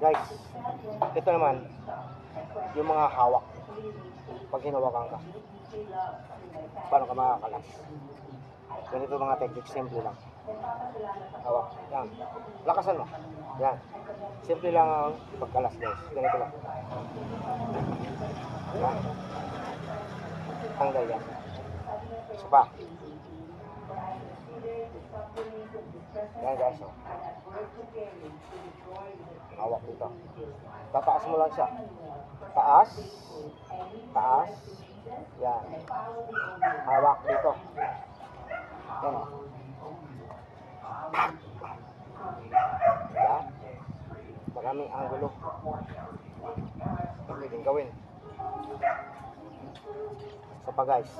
Guys, ito naman, yung mga hawak. Pag hinawakan ka, paano ka makakalas? Ganito mga technique, simple lang. Hawak, yan. Lakasan mo. Yan. Simple lang ang pagkalas, guys. Ganito lang. Yan. Tanggal yan. Isa pa. Yan guys, oh. Hawak dito. Tataas mo lang siya. Taas. Taas. Yan. Hawak dito. Yan, oh. Yan. Maraming angulo. Pwedeng gawin. Isa pa guys.